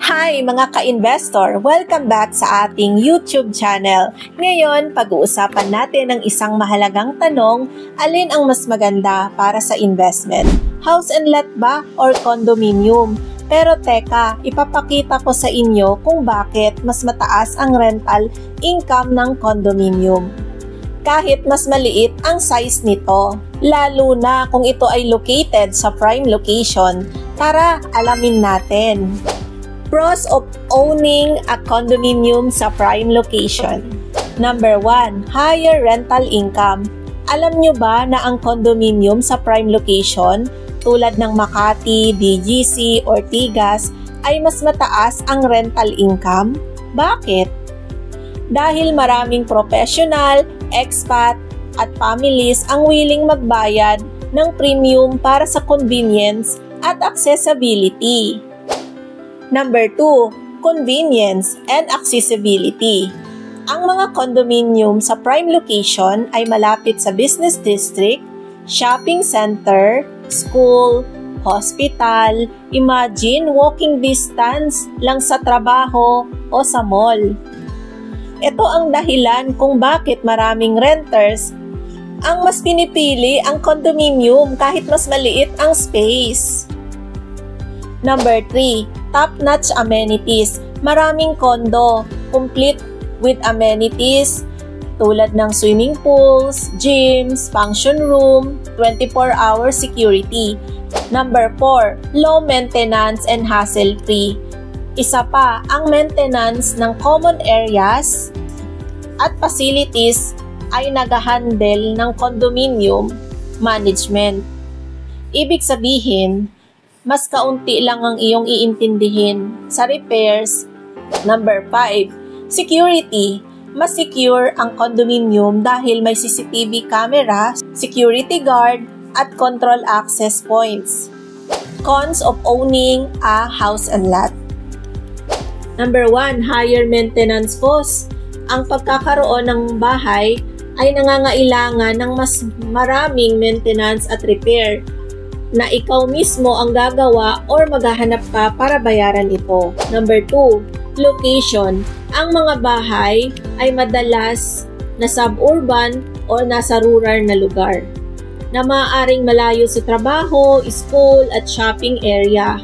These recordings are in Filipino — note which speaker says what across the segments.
Speaker 1: Hi mga ka-investor! Welcome back sa ating YouTube channel. Ngayon, pag-uusapan natin ang isang mahalagang tanong, alin ang mas maganda para sa investment? House and lot ba or condominium? Pero teka, ipapakita ko sa inyo kung bakit mas mataas ang rental income ng condominium. Kahit mas maliit ang size nito, lalo na kung ito ay located sa prime location. Tara, alamin natin. Pros of owning a condominium sa prime location. Number 1, higher rental income. Alam nyo ba na ang condominium sa prime location, tulad ng Makati, BGC, Ortigas, ay mas mataas ang rental income? Bakit? Dahil maraming professional, expat, at families ang willing magbayad ng premium para sa convenience at accessibility. Number 2, convenience and accessibility. Ang mga condominium sa prime location ay malapit sa business district, shopping center, school, hospital, imagine walking distance lang sa trabaho o sa mall. Ito ang dahilan kung bakit maraming renters ang mas pinipili ang condominium kahit mas maliit ang space. Number 3, top-notch amenities. Maraming condo, complete with amenities tulad ng swimming pools, gyms, function room, 24-hour security. Number 4, low maintenance and hassle-free. Isa pa, ang maintenance ng common areas at facilities ay nag-handle ng condominium management. Ibig sabihin, mas kaunti lang ang iyong iintindihin sa repairs. Number 5, security. Mas secure ang condominium dahil may CCTV camera, security guard, at control access points. Cons of owning a house and lot. Number 1, higher maintenance cost. Ang pagkakaroon ng bahay ay nangangailangan ng mas maraming maintenance at repair na ikaw mismo ang gagawa or maghahanap ka para bayaran ito. Number 2, location. Ang mga bahay ay madalas na suburban o nasa rural na lugar na maaaring malayo sa trabaho, school at shopping area.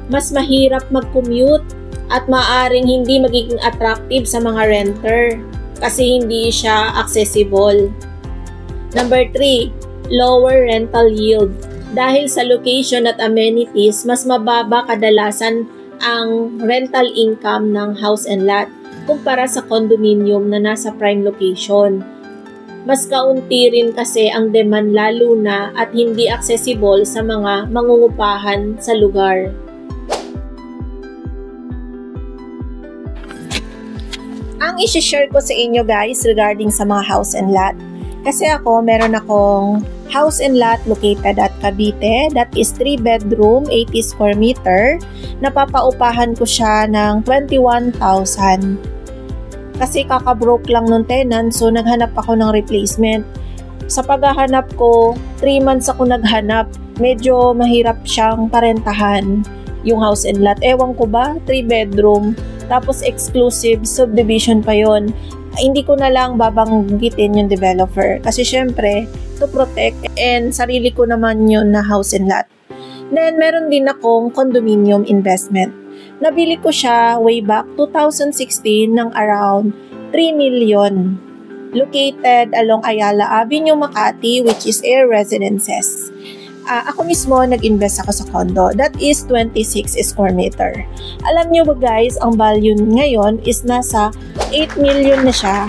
Speaker 1: Mas mahirap mag-commute at maaaring hindi magiging attractive sa mga renter kasi hindi siya accessible. Number 3, lower rental yield. Dahil sa location at amenities, mas mababa kadalasan ang rental income ng house and lot kumpara sa condominium na nasa prime location. Mas kaunti rin kasi ang demand lalo na at hindi accessible sa mga mangungupahan sa lugar. Ang isi-share ko sa inyo guys regarding sa mga house and lot. Kasi meron akong house and lot located at Cavite. That is 3 bedroom, 80 square meter. Napapaupahan ko siya ng 21,000. Kasi kakabroke lang nung tenant, so naghanap ako ng replacement. Sa paghahanap ko, 3 months ako naghanap. Medyo mahirap siyang parentahan yung house and lot. Ewan ko ba, 3 bedroom. Tapos exclusive subdivision pa yon. Hindi ko na lang babanggitin yung developer kasi syempre to protect and sarili ko naman yun na house and lot. Then meron din akong condominium investment. Nabili ko siya way back 2016 ng around 3 million. Located along Ayala Avenue, Makati, which is Air Residences. Ako mismo nag-invest ako sa condo. That is 26 square meter. Alam nyo ba guys, ang value ngayon is nasa 8 million na siya.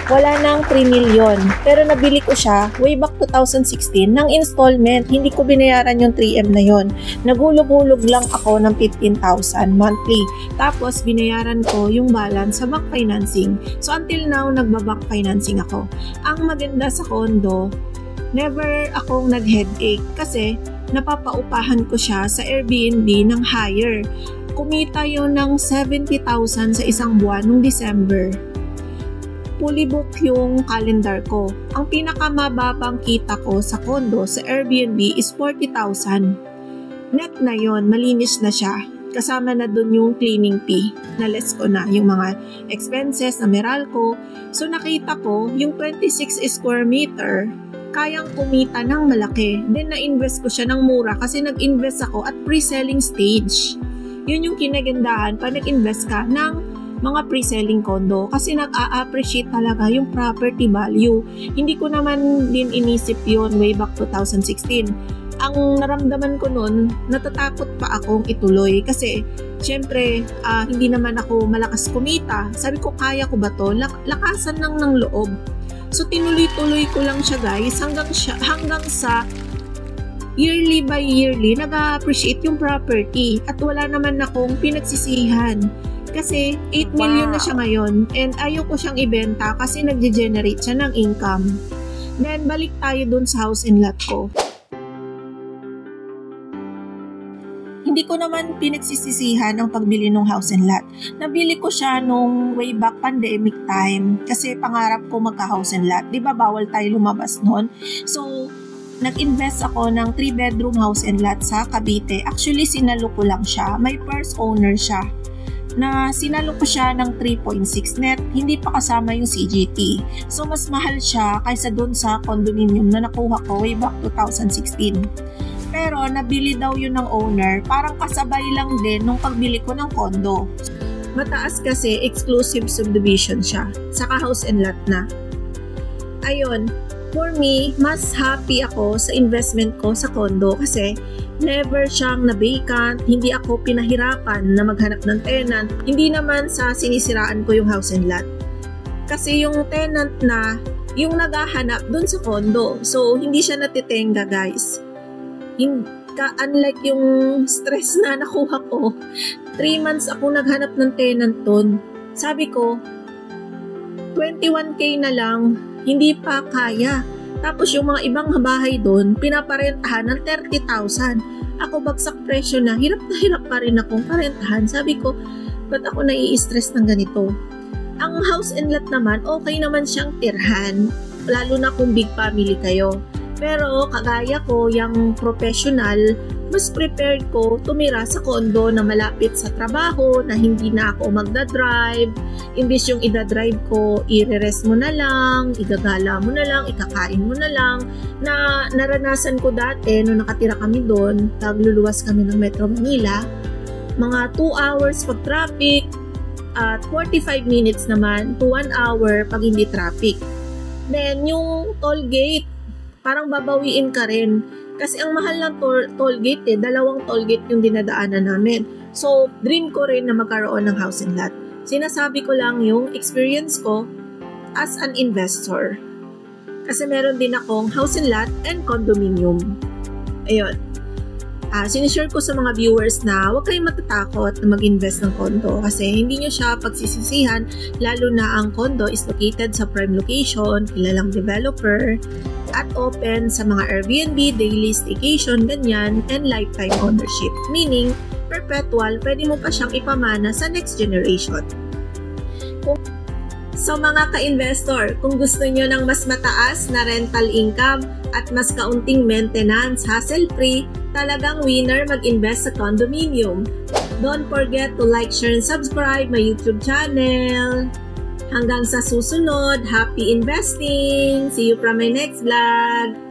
Speaker 1: Wala nang 3 million. Pero nabili ko siya way back 2016 ng installment. Hindi ko binayaran yung 3M na yon. Naghulog-hulog lang ako ng 15,000 monthly. Tapos binayaran ko yung balance sa bank financing. So until now, nagba-bank financing ako. Ang maganda sa condo, never akong nag-headache kasi napapaupahan ko siya sa Airbnb ng higher. Kumita yun ng 70,000 sa isang buwan noong December. Fully book yung calendar ko. Ang pinakamababang kita ko sa condo sa Airbnb is 40,000. Net na yon, malinis na siya. kasama na dun yung cleaning fee. Na-less ko na yung mga expenses na Meralco. So nakita ko, yung 26 square meter, kayang kumita ng malaki. Then na-invest ko siya ng mura kasi nag-invest ako at pre-selling stage. Yun yung kinagandahan pa nag-invest ka ng mga pre-selling condo kasi nag-a-appreciate talaga yung property value. Hindi ko naman din inisip yun way back 2016. Ang naramdaman ko nun, natatakot pa akong ituloy kasi syempre hindi naman ako malakas kumita. Sabi ko, kaya ko ba to? Lakasan lang ng loob. So tinuloy-tuloy ko lang siya guys hanggang sa yearly by yearly nag-a-appreciate yung property at wala naman akong pinagsisihan. Kasi 8 million na siya ngayon and ayoko siyang ibenta kasi nag-generate siya ng income. Then balik tayo dun sa house and lot ko. Hindi ko naman pinagsisisihan ang pagbili ng house and lot. Nabili ko siya nung way back pandemic time kasi pangarap ko magka-house and lot. Di ba bawal tayo lumabas noon? So, nag-invest ako ng 3-bedroom house and lot sa Cavite. Actually, sinalo ko lang siya. May first owner siya. Na sinalo ko siya ng 3.6 net, hindi pa kasama yung CGT. So, mas mahal siya kaysa doon sa condominium na nakuha ko way back 2016. Pero, nabili daw yun ng owner, parang kasabay lang din nung pagbili ko ng condo. Mataas kasi, exclusive subdivision siya, saka house and lot na. Ayun, for me, mas happy ako sa investment ko sa condo kasi never siyang na-vacant, hindi ako pinahirapan na maghanap ng tenant, hindi naman sa sinisiraan ko yung house and lot. Kasi yung tenant na, yung naghahanap dun sa condo. So, hindi siya natitenga guys. Unlike yung stress na nakuha ko, 3 months ako naghanap ng tenant dun. Sabi ko, 21k na lang, hindi pa kaya. Tapos yung mga ibang bahay doon, pinaparentahan ng 30,000. Ako bagsak presyo na hirap pa rin akong parentahan. Sabi ko, ba't ako nai-stress ng ganito? Ang house and lot naman, okay naman siyang tirhan. Lalo na kung big family kayo. Pero kagaya ko, yung professional, mas prepared ko tumira sa condo na malapit sa trabaho, na hindi na ako magdadrive. Imbis yung idadrive ko, i-rest mo na lang, igagala mo na lang, ikakain mo na lang. Na naranasan ko dati, nung nakatira kami doon, nagluluwas kami ng Metro Manila, mga 2 hours pag traffic, at 45 minutes naman to 1 hour pag hindi traffic. Then, yung toll gate, parang babawiin ka rin. Kasi ang mahal ng toll gate 2 toll gate yung dinadaanan namin. So, dream ko rin na magkaroon ng house and lot. Sinasabi ko lang yung experience ko as an investor. Kasi meron din akong house and lot and condominium. Ayun. Sinishare ko sa mga viewers na huwag kayong matatakot na mag-invest ng condo kasi hindi nyo siya pagsisisihan, lalo na ang condo is located sa prime location, kilalang developer, at open sa mga Airbnb, daily staycation, ganyan, and lifetime ownership. Meaning, perpetual, pwede mo pa siyang ipamana sa next generation. So mga ka-investor, kung gusto nyo ng mas mataas na rental income at mas kaunting maintenance, hassle-free, talagang winner mag-invest sa condominium. Don't forget to like, share, and subscribe my YouTube channel. Hanggang sa susunod, happy investing! See you from my next vlog!